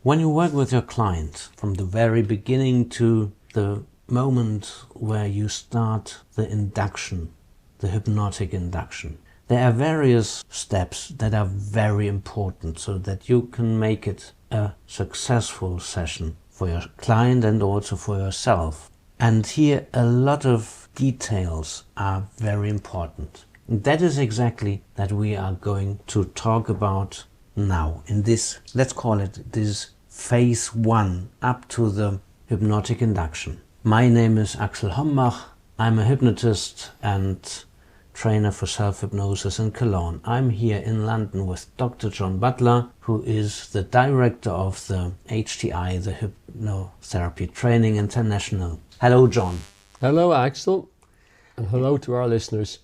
When you work with your client, from the very beginning to the moment where you start the induction, the hypnotic induction, there are various steps that are very important so that you can make it a successful session for your client and also for yourself. And here a lot of details are very important. And that is exactly that we are going to talk about now in this, let's call it this phase 1 up to the hypnotic induction. My name is Axel Hombach. I'm a hypnotist and trainer for self-hypnosis in Cologne. I'm here in London with Dr. John Butler, who is the director of the HTI, the Hypnotherapy Training International. Hello, John. Hello, Axel, and hello to our listeners.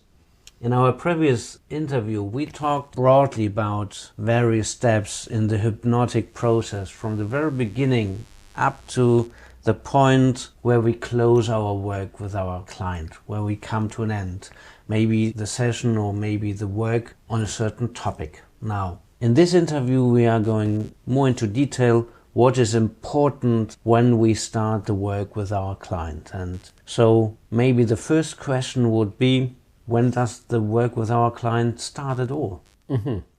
In our previous interview, we talked broadly about various steps in the hypnotic process from the very beginning up to the point where we close our work with our client, where we come to an end. Maybe the session or maybe the work on a certain topic. Now, in this interview, we are going more into detail what is important when we start the work with our client. And so maybe the first question would be, when does the work with our client start at all?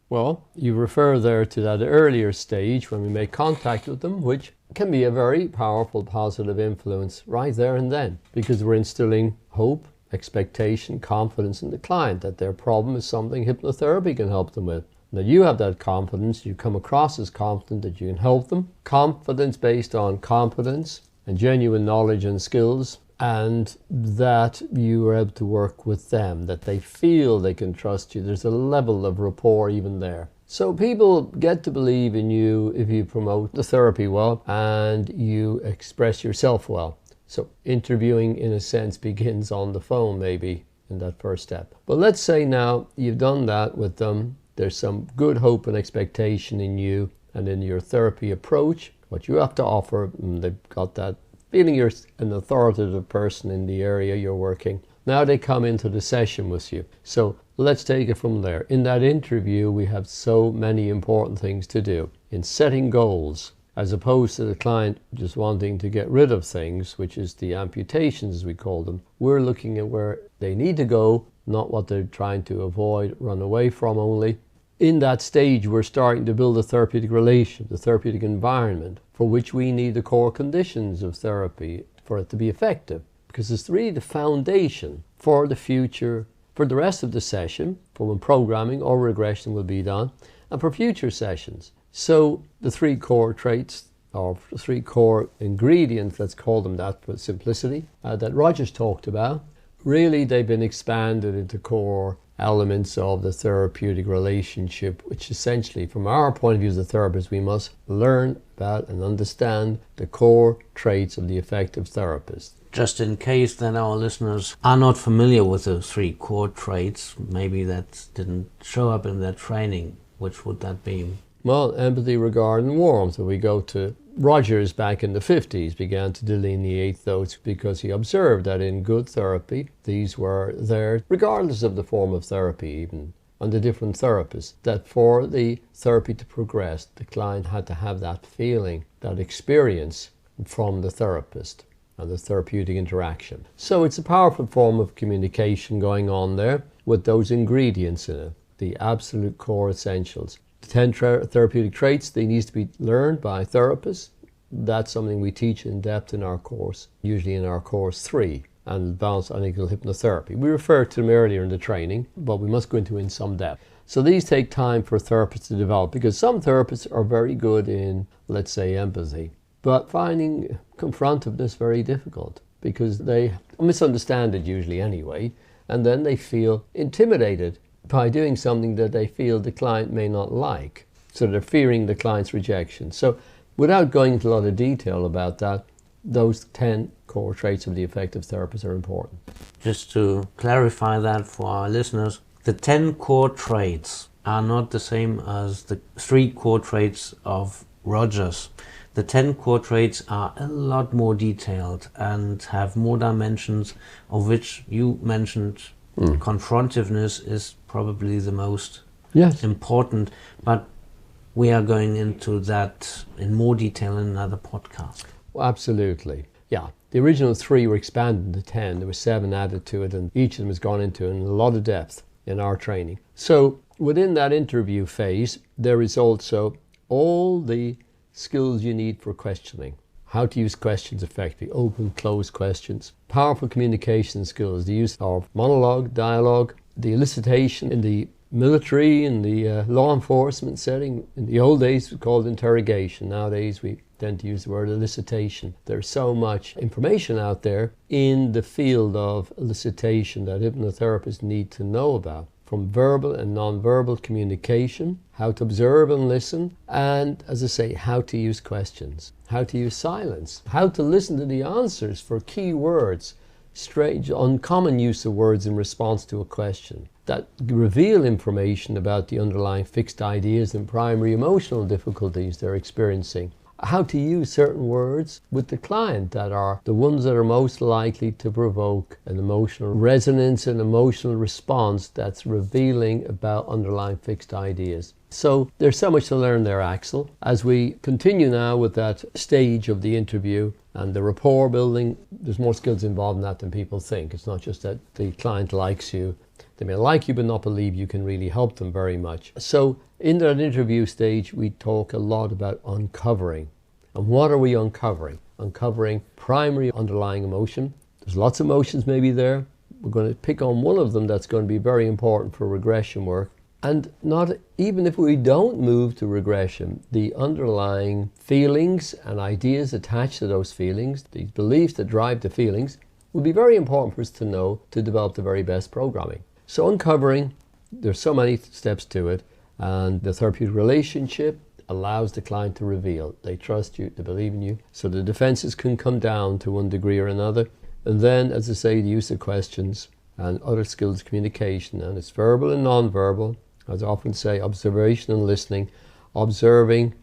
Well, you refer there to that earlier stage when we make contact with them, which can be a very powerful positive influence right there and then, because we're instilling hope, expectation, confidence in the client that their problem is something hypnotherapy can help them with. That you have that confidence, you come across as confident that you can help them. Confidence based on competence and genuine knowledge and skills, and that you are able to work with them, that they feel they can trust you. There's a level of rapport even there. So people get to believe in you if you promote the therapy well and you express yourself well. So interviewing, in a sense, begins on the phone maybe in that first step. But let's say now you've done that with them. There's some good hope and expectation in you and in your therapy approach, what you have to offer, and they've got that feeling you're an authoritative person in the area you're working. Now they come into the session with you. So let's take it from there. In that interview, we have so many important things to do. In setting goals, as opposed to the client just wanting to get rid of things, which is the amputations as we call them, we're looking at where they need to go, not what they're trying to avoid, run away from only. In that stage, we're starting to build a therapeutic relation, the therapeutic environment, for which we need the core conditions of therapy for it to be effective. Because it's really the foundation for the future, for the rest of the session, for when programming or regression will be done, and for future sessions. So the 3 core traits, or 3 core ingredients, let's call them that for simplicity, that Roger's talked about, really they've been expanded into core elements of the therapeutic relationship, which essentially, from our point of view as a therapist, we must learn about and understand the core traits of the effective therapist. Just in case that our listeners are not familiar with the 3 core traits, maybe that didn't show up in their training, which would that be? Well, empathy, regard, and warmth. So we go to Rogers back in the 50s, began to delineate those because he observed that in good therapy, these were there, regardless of the form of therapy even, and the different therapists, that for the therapy to progress, the client had to have that feeling, that experience from the therapist and the therapeutic interaction. So it's a powerful form of communication going on there with those ingredients in it, the absolute core essentials. The 10 therapeutic traits, they need to be learned by therapists. That's something we teach in depth in our course, usually in our course 3, and Advanced Unequal Hypnotherapy. We referred to them earlier in the training, but we must go into in some depth. So these take time for therapists to develop, because some therapists are very good in, let's say, empathy, but finding confrontiveness very difficult, because they misunderstand it usually anyway, and then they feel intimidated by doing something that they feel the client may not like. So they're fearing the client's rejection. So without going into a lot of detail about that, those 10 core traits of the effective therapist are important. Just to clarify that for our listeners, the 10 core traits are not the same as the 3 core traits of Rogers. The 10 core traits are a lot more detailed and have more dimensions, of which you mentioned confrontiveness is probably the most important. But we are going into that in more detail in another podcast. Well, absolutely. Yeah. The original 3 were expanded to 10. There were 7 added to it, and each of them has gone into in a lot of depth in our training. So within that interview phase, there is also all the skills you need for questioning. How to use questions effectively, open, closed questions, powerful communication skills, the use of monologue, dialogue, the elicitation in the military, in the law enforcement setting. In the old days, it was called interrogation. Nowadays, we tend to use the word elicitation. There's so much information out there in the field of elicitation that hypnotherapists need to know about, from verbal and non-verbal communication, how to observe and listen, and, as I say, how to use questions, how to use silence, how to listen to the answers for key words, strange, uncommon use of words in response to a question that reveal information about the underlying fixed ideas and primary emotional difficulties they're experiencing. How to use certain words with the client that are the ones that are most likely to provoke an emotional resonance and emotional response that's revealing about underlying fixed ideas. So there's so much to learn there, Axel. As we continue now with that stage of the interview and the rapport building, there's more skills involved in that than people think. It's not just that the client likes you. They may like you but not believe you can really help them very much. So in that interview stage, we talk a lot about uncovering. And what are we uncovering? Uncovering primary underlying emotion. There's lots of emotions maybe there. We're going to pick on one of them that's going to be very important for regression work. And not even if we don't move to regression, the underlying feelings and ideas attached to those feelings, these beliefs that drive the feelings, will be very important for us to know to develop the very best programming. So uncovering, there's so many steps to it, and the therapeutic relationship allows the client to reveal. They trust you, they believe in you, so the defenses can come down to one degree or another. And then, as I say, the use of questions and other skills of communication, and it's verbal and non-verbal. As I often say, observation and listening. Observing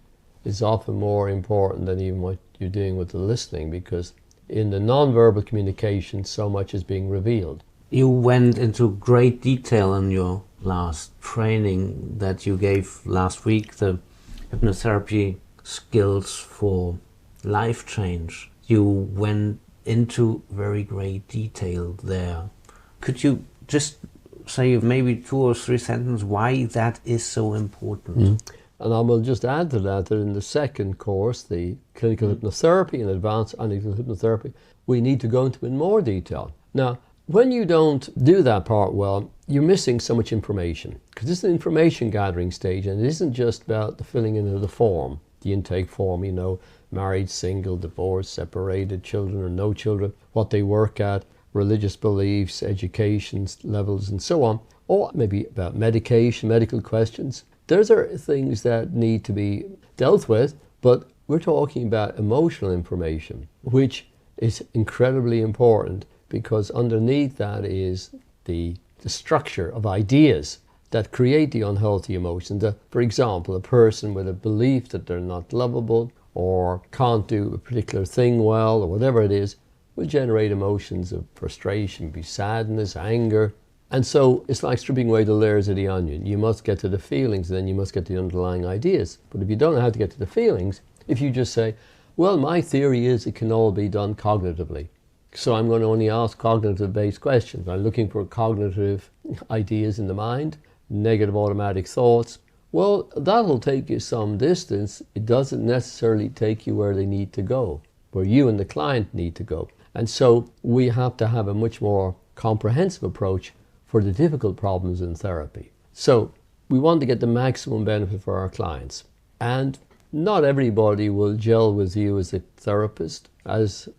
is often more important than even what you're doing with the listening, because in the non-verbal communication, so much is being revealed. You went into great detail in your last training that you gave last week, the hypnotherapy skills for life change. You went into very great detail there. Could you just say maybe 2 or 3 sentences why that is so important? And I will just add to that in the second course, the clinical hypnotherapy and advanced analytical hypnotherapy, we need to go into in more detail. Now, when you don't do that part well, you're missing so much information, because this is an information gathering stage, and it isn't just about the filling in of the form, the intake form, you know, married, single, divorced, separated, children or no children, what they work at, religious beliefs, education levels, and so on, or maybe about medication, medical questions. Those are things that need to be dealt with, but we're talking about emotional information, which is incredibly important, because underneath that is the structure of ideas that create the unhealthy emotions. For example, a person with a belief that they're not lovable or can't do a particular thing well, or whatever it is, will generate emotions of frustration, be sadness, anger. And so it's like stripping away the layers of the onion. You must get to the feelings, and then you must get to the underlying ideas. But if you don't know how to get to the feelings, if you just say, well, my theory is it can all be done cognitively, so I'm going to only ask cognitive-based questions. I'm looking for cognitive ideas in the mind, negative automatic thoughts. Well, that'll take you some distance. It doesn't necessarily take you where they need to go, where you and the client need to go. And so we have to have a much more comprehensive approach for the difficult problems in therapy. So we want to get the maximum benefit for our clients. And not everybody will gel with you as a therapist as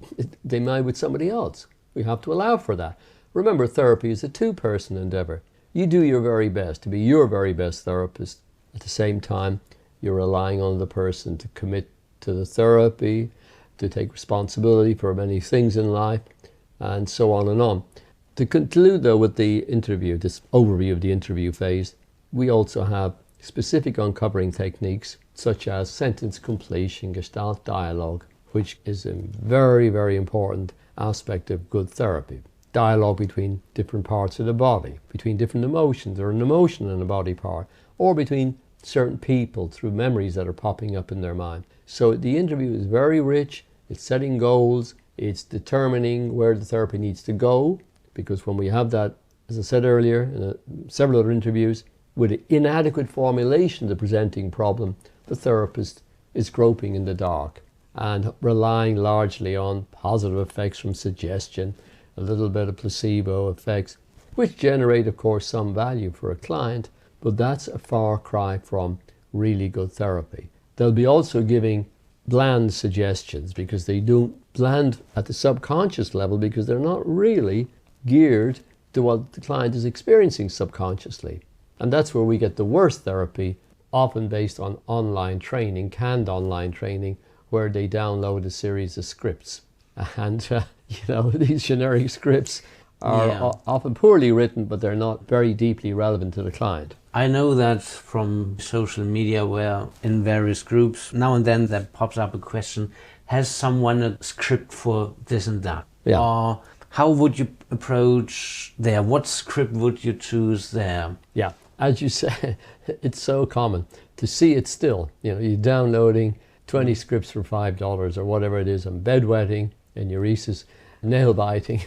they might with somebody else. We have to allow for that. Remember, therapy is a two-person endeavor. You do your very best to be your very best therapist. At the same time, you're relying on the person to commit to the therapy, to take responsibility for many things in life, and so on and on. To conclude, though, with the interview, this overview of the interview phase, we also have specific uncovering techniques such as sentence completion, gestalt dialogue, which is a very, very important aspect of good therapy. Dialogue between different parts of the body, between different emotions, or an emotion in a body part, or between certain people through memories that are popping up in their mind. So the interview is very rich. It's setting goals. It's determining where the therapy needs to go, because when we have that, as I said earlier in several other interviews, with an inadequate formulation of the presenting problem, the therapist is groping in the dark and relying largely on positive effects from suggestion, a little bit of placebo effects, which generate, of course, some value for a client, but that's a far cry from really good therapy. They'll be also giving bland suggestions, because they do bland at the subconscious level, because they're not really geared to what the client is experiencing subconsciously. And that's where we get the worst therapy, often based on online training, canned online training, where they download a series of scripts. And, these generic scripts are often poorly written, but they're not very deeply relevant to the client. I know that from social media, where in various groups, now and then there pops up a question, has someone a script for this and that? Yeah. Or how would you approach there? What script would you choose there? Yeah, as you say, it's so common to see it still. You're downloading 20 scripts for $5 or whatever it is on bedwetting, enuresis, nail biting,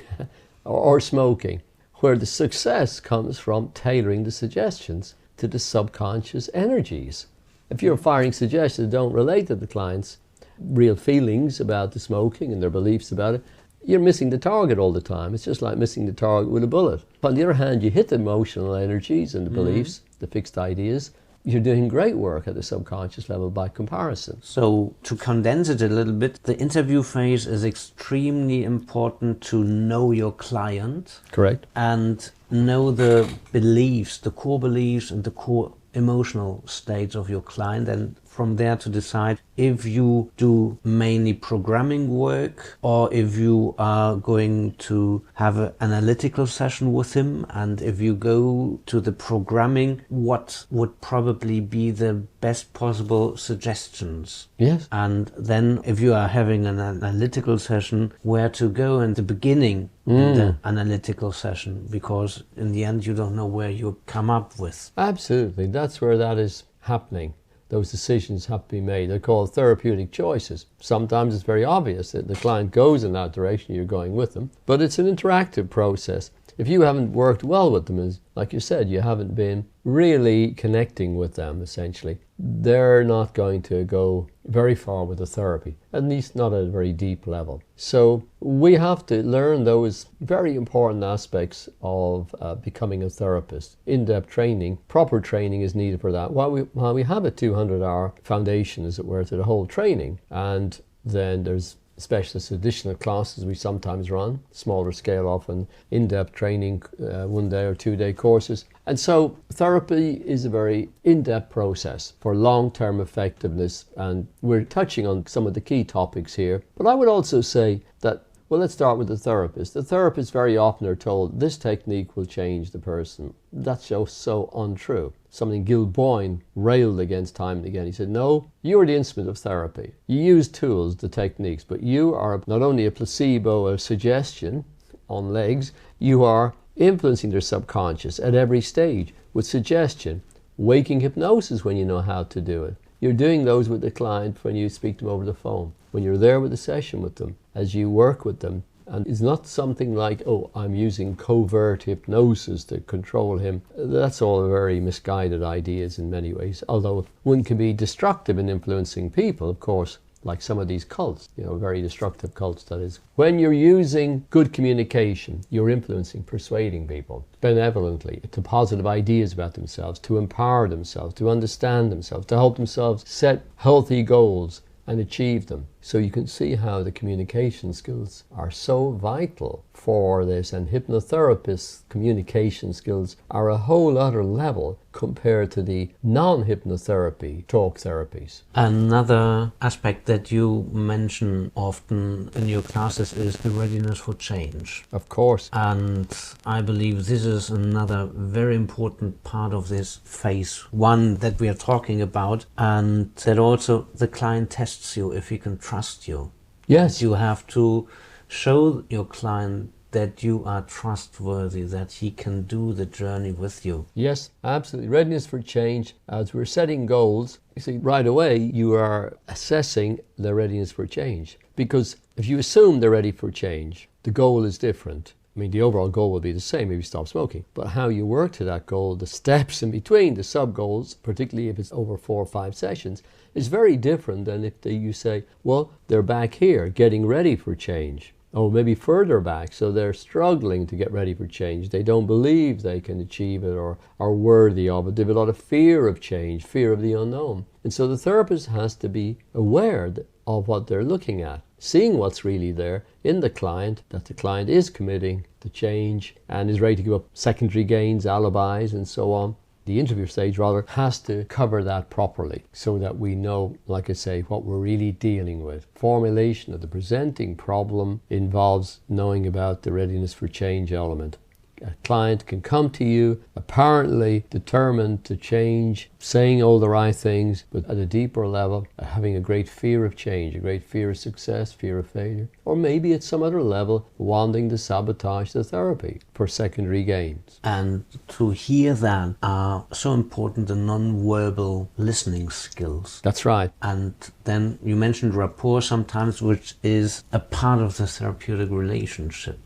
or smoking, where the success comes from tailoring the suggestions to the subconscious energies. If you're firing suggestions that don't relate to the client's real feelings about the smoking and their beliefs about it, you're missing the target all the time. It's just like missing the target with a bullet. On the other hand, you hit the emotional energies and the beliefs, the fixed ideas. You're doing great work at the subconscious level by comparison. So to condense it a little bit, the interview phase is extremely important to know your client. Correct. And know the beliefs, the core beliefs and the core emotional states of your client, and from there to decide if you do mainly programming work or if you are going to have an analytical session with him. And if you go to the programming, what would probably be the best possible suggestions? Yes. And then if you are having an analytical session, where to go in the beginning in the analytical session, because in the end you don't know where you come up with. Absolutely. That's where that is happening. Those decisions have to be made. They're called therapeutic choices. Sometimes it's very obvious that the client goes in that direction, you're going with them. But it's an interactive process. If you haven't worked well with them, as like you said, you haven't been really connecting with them, essentially, they're not going to go very far with the therapy, at least not at a very deep level. So we have to learn those very important aspects of becoming a therapist. In-depth training, proper training is needed for that. While we have a 200-hour foundation, as it were, to the whole training, and then there's specialist additional classes we sometimes run, smaller scale often, in-depth training, 1 day or 2 day courses. And so therapy is a very in-depth process for long-term effectiveness, and we're touching on some of the key topics here. But I would also say that, well, let's start with the therapist. The therapists very often are told this technique will change the person. That's just so untrue. Something Gil Boyne railed against time and again. He said, no, you are the instrument of therapy. You use tools, the techniques, but you are not only a placebo, a suggestion on legs, you are influencing their subconscious at every stage with suggestion, waking hypnosis when you know how to do it. You're doing those with the client when you speak to them over the phone, when you're there with the session with them, as you work with them. And it's not something like, oh, I'm using covert hypnosis to control him. That's all very misguided ideas in many ways, although one can be destructive in influencing people, of course, like some of these cults, very destructive cults, that is. When you're using good communication, you're influencing, persuading people benevolently to positive ideas about themselves, to empower themselves, to understand themselves, to help themselves set healthy goals and achieve them. So you can see how the communication skills are so vital for this, and hypnotherapists' communication skills are a whole other level compared to the non-hypnotherapy talk therapies. Another aspect that you mention often in your classes is the readiness for change. Of course. And I believe this is another very important part of this phase one that we are talking about, and that also the client tests you if he can trust you. Yes. You have to show your client that you are trustworthy, that he can do the journey with you. Yes, absolutely. Readiness for change. As we're setting goals, you see, right away you are assessing their readiness for change. Because if you assume they're ready for change, the goal is different. I mean, the overall goal will be the same if you stop smoking. But how you work to that goal, the steps in between, the sub-goals, particularly if it's over 4 or 5 sessions, is very different than if you say, well, they're back here getting ready for change. Or maybe further back, so they're struggling to get ready for change. They don't believe they can achieve it or are worthy of it. They have a lot of fear of change, fear of the unknown. And so the therapist has to be aware of what they're looking at, seeing what's really there in the client, that the client is committing to change and is ready to give up secondary gains, alibis, and so on. The interview stage, rather, has to cover that properly so that we know, like I say, what we're really dealing with. Formulation of the presenting problem involves knowing about the readiness for change element. A client can come to you apparently determined to change, saying all the right things, but at a deeper level, having a great fear of change, a great fear of success, fear of failure, or maybe at some other level, wanting to sabotage the therapy for secondary gains. And to hear that are so important the non-verbal listening skills. That's right. And then you mentioned rapport sometimes, which is a part of the therapeutic relationship.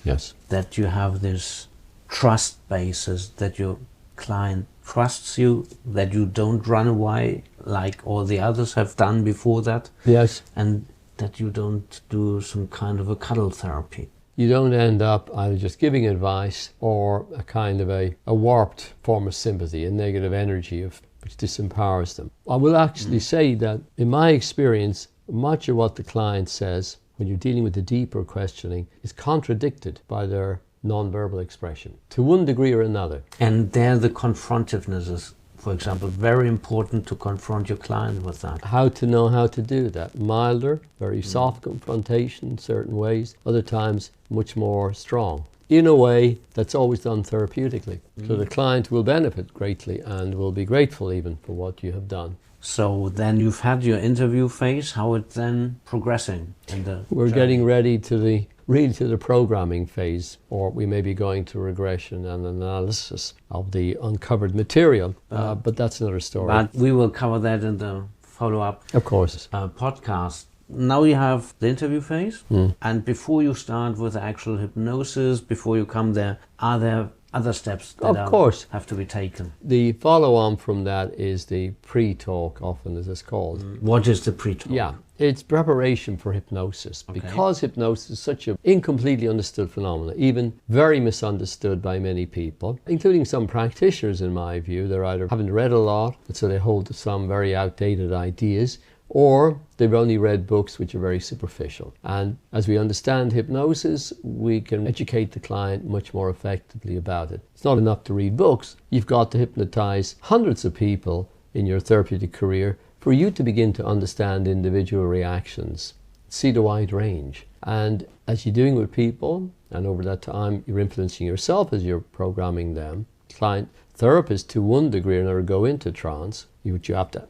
Yes. That you have this trust basis, that your client trusts you, that you don't run away like all the others have done before that. Yes. And that you don't do some kind of a cuddle therapy. You don't end up either just giving advice or a kind of a warped form of sympathy, a negative energy which disempowers them. I will actually say that in my experience, much of what the client says when you're dealing with the deeper questioning is contradicted by their non-verbal expression to one degree or another. And there the confrontiveness is, for example, very important to confront your client with that. How to know how to do that. Milder, very soft confrontation in certain ways, other times much more strong. In a way that's always done therapeutically. So the client will benefit greatly and will be grateful even for what you have done. So then you've had your interview phase, how it's then progressing in the We're journey? getting ready to the programming phase, or we may be going to regression and analysis of the uncovered material, but that's another story. But we will cover that in the follow-up Of course. podcast. Now you have the interview phase, and before you start with the actual hypnosis, before you come there, are there other steps that have to be taken? The follow-on from that is the pre-talk, often as it's called. What is the pre-talk? Yeah, it's preparation for hypnosis. Okay. Because hypnosis is such an incompletely understood phenomenon, even very misunderstood by many people, including some practitioners in my view. They're either haven't read a lot, and so they hold to some very outdated ideas, or they've only read books which are very superficial. And as we understand hypnosis, we can educate the client much more effectively about it. It's not enough to read books. You've got to hypnotize hundreds of people in your therapeutic career for you to begin to understand individual reactions, see the wide range. And as you're doing with people, and over that time you're influencing yourself as you're programming them, client therapists to one degree or another go into trance, which you have to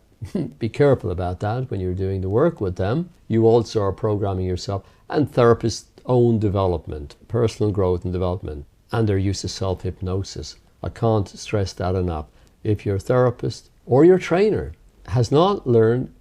be careful about that when you're doing the work with them. You also are programming yourself, and therapists' own development, personal growth and development, and their use of self-hypnosis. I can't stress that enough. If your therapist or your trainer has not learned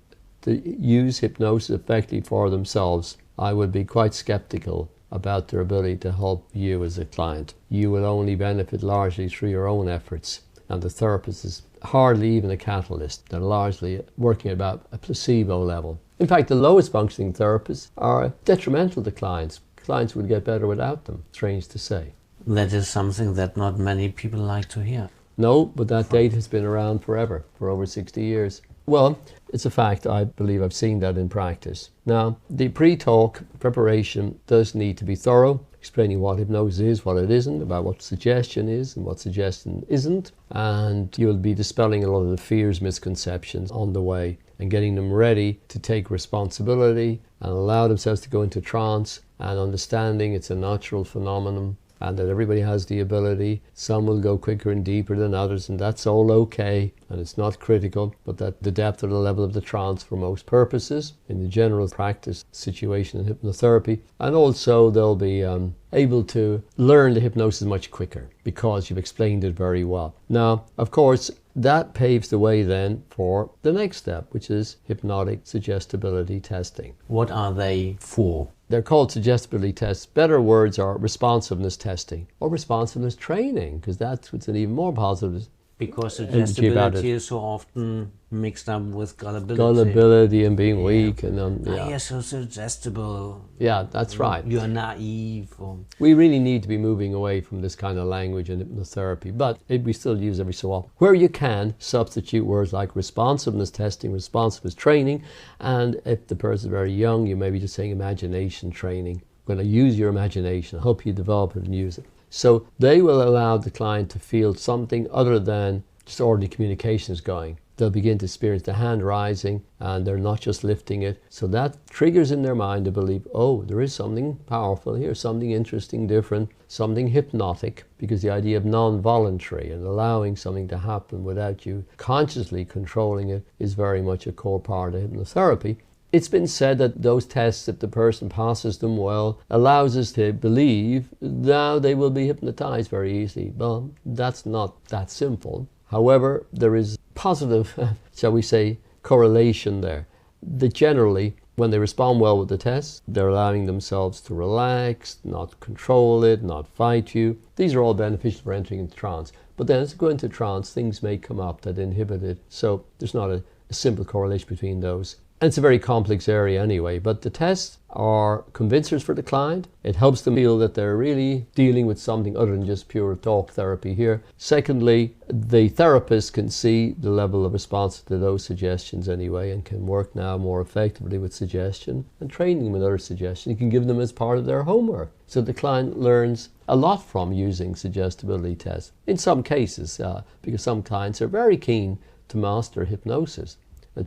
to use hypnosis effectively for themselves, I would be quite skeptical about their ability to help you as a client. You will only benefit largely through your own efforts, and the therapist is hardly even a catalyst. They're largely working at about a placebo level. In fact, the lowest functioning therapists are detrimental to clients. Clients would get better without them, strange to say. That is something that not many people like to hear. No, but that data has been around forever, for over 60 years. Well, it's a fact. I believe I've seen that in practice. Now, the pre-talk preparation does need to be thorough, explaining what hypnosis is, what it isn't, about what suggestion is and what suggestion isn't. And you'll be dispelling a lot of the fears, misconceptions on the way and getting them ready to take responsibility and allow themselves to go into trance and understanding it's a natural phenomenon and that everybody has the ability. Some will go quicker and deeper than others, and that's all okay, and it's not critical, but that the depth or the level of the trance for most purposes in the general practice situation in hypnotherapy. And also they'll be able to learn the hypnosis much quicker because you've explained it very well. Now, of course, that paves the way then for the next step, which is hypnotic suggestibility testing. What are they for? They're called suggestibility tests. Better words are responsiveness testing or responsiveness training, because that's what's an even more positive. Because suggestibility is so often mixed up with gullibility. Gullibility and being weak. And you're so suggestible. Yeah, that's right. You're naive. We really need to be moving away from this kind of language in hypnotherapy, but we still use every so often. Where you can, substitute words like responsiveness testing, responsiveness training, and if the person is very young, you may be just saying imagination training. We're going to use your imagination, help you develop it and use it. So they will allow the client to feel something other than just ordinary communications going. They'll begin to experience the hand rising, and they're not just lifting it. So that triggers in their mind to believe, oh, there is something powerful here, something interesting, different, something hypnotic, because the idea of non-voluntary and allowing something to happen without you consciously controlling it is very much a core part of hypnotherapy. It's been said that those tests, if the person passes them well, allows us to believe now they will be hypnotized very easily. Well, that's not that simple. However, there is positive, shall we say, correlation there. That generally, when they respond well with the test, they're allowing themselves to relax, not control it, not fight you. These are all beneficial for entering into trance. But then as you go into trance, things may come up that inhibit it. So there's not a simple correlation between those. And it's a very complex area anyway, but the tests are convincers for the client. It helps them feel that they're really dealing with something other than just pure talk therapy here. Secondly, the therapist can see the level of response to those suggestions anyway, and can work now more effectively with suggestion and training them with other suggestions. You can give them as part of their homework. So the client learns a lot from using suggestibility tests. In some cases, because some clients are very keen to master hypnosis,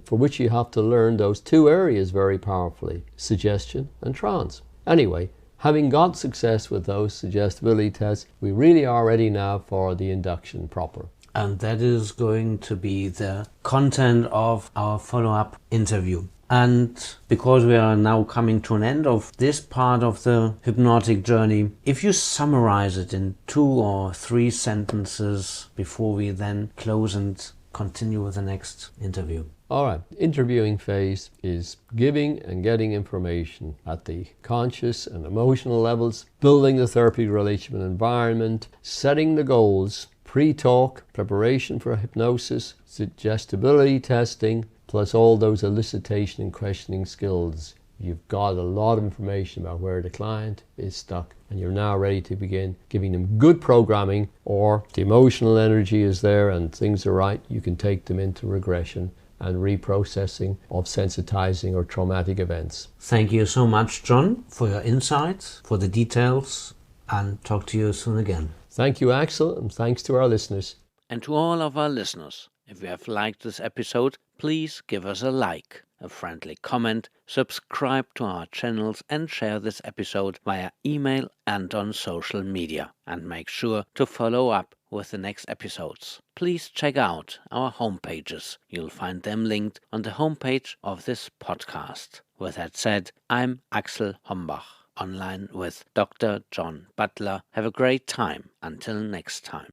for which you have to learn those two areas very powerfully, suggestion and trance. Anyway, having got success with those suggestibility tests, we really are ready now for the induction proper. And that is going to be the content of our follow-up interview. And because we are now coming to an end of this part of the hypnotic journey, if you summarize it in 2 or 3 sentences before we then close and continue with the next interview. All right, interviewing phase is giving and getting information at the conscious and emotional levels, building the therapeutic relationship and environment, setting the goals, pre-talk, preparation for hypnosis, suggestibility testing, plus all those elicitation and questioning skills. You've got a lot of information about where the client is stuck, and you're now ready to begin giving them good programming, or the emotional energy is there and things are right, you can take them into regression and reprocessing of sensitizing or traumatic events. Thank you so much, John, for your insights, for the details, and talk to you soon again. Thank you, Axel, and thanks to our listeners. And to all of our listeners, if you have liked this episode, please give us a like, a friendly comment, subscribe to our channels, and share this episode via email and on social media. And make sure to follow up with the next episodes. Please check out our homepages. You'll find them linked on the homepage of this podcast. With that said, I'm Axel Hombach, online with Dr. John Butler. Have a great time. Until next time.